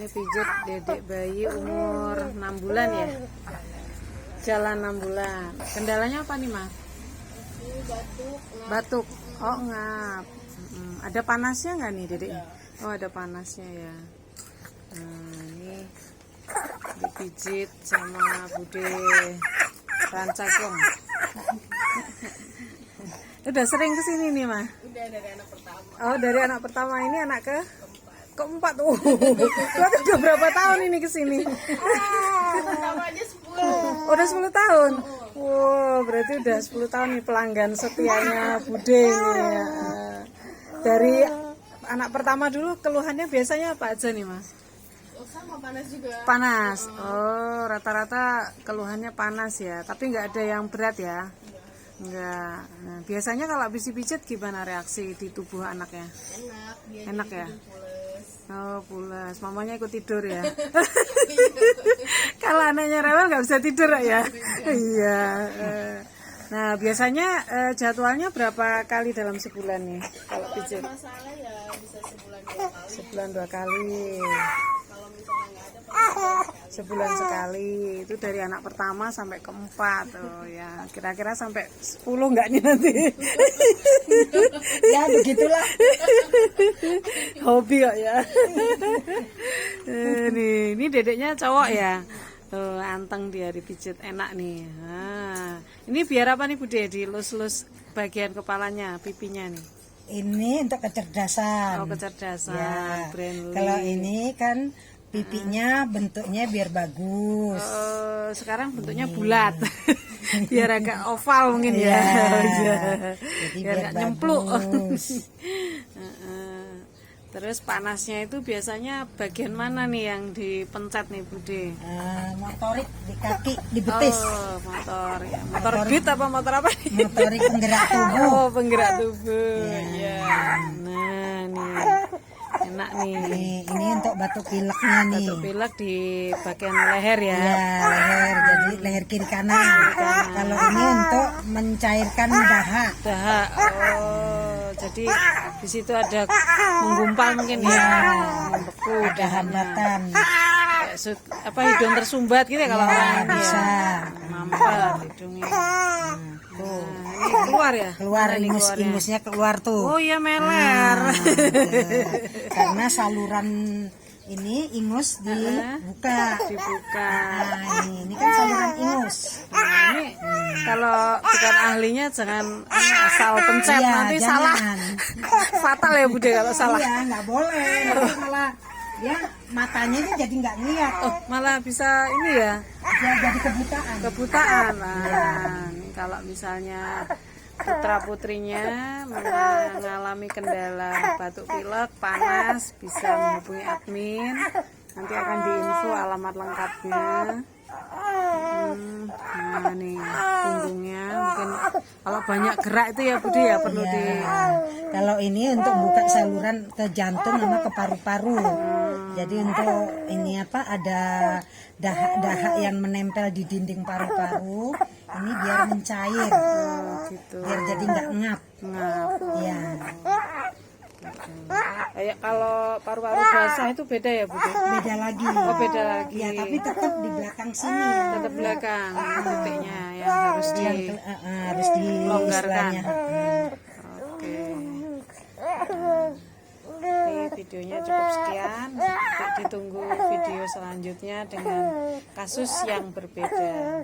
Ini pijat dedek bayi umur 6 bulan ya. Jalan 6 bulan. Kendalanya apa nih, Mas? Batuk. Oh, ngap. Ada panasnya nggak nih, Dedek? Oh, ada panasnya ya. Nah, ini dipijit sama Bude Rancakong. Udah sering kesini nih, Mas? Udah dari anak pertama. Oh, dari anak pertama. Ini anak keempat. Berarti udah berapa tahun ini kesini? Pertama aja 10. Udah 10 tahun. Wow, berarti udah 10 tahun nih pelanggan setianya Bude ini ya. Dari anak pertama dulu keluhannya biasanya apa aja nih, Mas? Sama panas juga. Panas. Oh, rata-rata keluhannya panas ya. Tapi nggak ada yang berat ya? Enggak. Nah, biasanya kalau habis dipijat gimana reaksi di tubuh anaknya? Enak, dia Enak ya? pules. Oh, pulas. Mamanya ikut tidur ya. Kalau anaknya rewel nggak bisa tidur ya. Iya. Nah, biasanya jadwalnya berapa kali dalam sebulan nih kalau Kalau ada pijat? masalah ya bisa sebulan 2 kali. Sebulan 2 kali. Kalau misalnya nggak ada paling Sebulan sekali. Itu dari anak pertama sampai keempat. Oh ya, kira-kira sampai 10 nggak nih nanti? ya begitulah. Hobi kok ya. Ini dedeknya cowok ya. Tuh, anteng dia dipijit, enak nih. Nah, ini biar apa nih Bude? Dilus-lus bagian kepalanya, pipinya nih. Ini untuk kecerdasan. Oh, kecerdasan, Ya. Brainly. Kalau ini kan pipinya bentuknya biar bagus. Sekarang bentuknya bulat. Biar agak oval mungkin ya. Iya. Jadi Biar biar gak nyempluk. bagus. Terus panasnya itu biasanya bagian mana nih yang dipencet nih Bude? Motorik di kaki, di betis. Oh, motor ya. Motor beat apa motor apa nih? Motorik penggerak tubuh. Oh, penggerak tubuh. Ya. Nah, nih. Enak nih. Ini untuk batuk pileknya nih. Batuk pilek di bagian leher ya. Ya, leher. Jadi leher kiri kanan. Kalau ini untuk mencairkan dahak. Dahak. Oh, jadi di situ ada menggumpal mungkin ya. Membeku Ada dahaknya. hambatan. Kayak apa hidung tersumbat gitu ya kalau Ya, orang ini bisa. ya. Mampet hidungnya. Tuh. Ini keluar ya? Keluar Mana nih keluarnya? ingusnya keluar tuh. Oh iya meler. Karena saluran ini ingus dibuka. Dibuka. Nah, ini kan saluran ingus. Nah, ini kalau bukan ahlinya jangan asal pencet Iya, nanti jangan. salah. Fatal ya Bude kalau salah. Iya, nggak boleh. Nanti malah ya matanya itu jadi nggak ngeliat. Oh, malah bisa ini ya, Dia jadi kebutaan. kebutaan. Nah, ini kalau misalnya putra putrinya mengalami kendala batuk pilek, panas, bisa menghubungi admin. Nanti akan diinfo alamat lengkapnya. Nah nih punggungnya mungkin kalau banyak gerak itu ya Budi ya perlu di. Kalau ini untuk buka saluran ke jantung sama ke paru-paru. Jadi untuk ini apa ada dahak-dahak yang menempel di dinding paru-paru ini biar mencair, Gitu. biar jadi nggak ngap. Ngap. Ya, Kayak kalau paru-paru basah itu beda ya Budi? beda lagi. Oh beda lagi. Ya, tapi tetap di belakang sini ya. Tetap belakang titiknya yang harus di. Harus di Longgarkan. istilahnya. Oke. Ini videonya cukup sekian. Ditunggu video selanjutnya dengan kasus yang berbeda.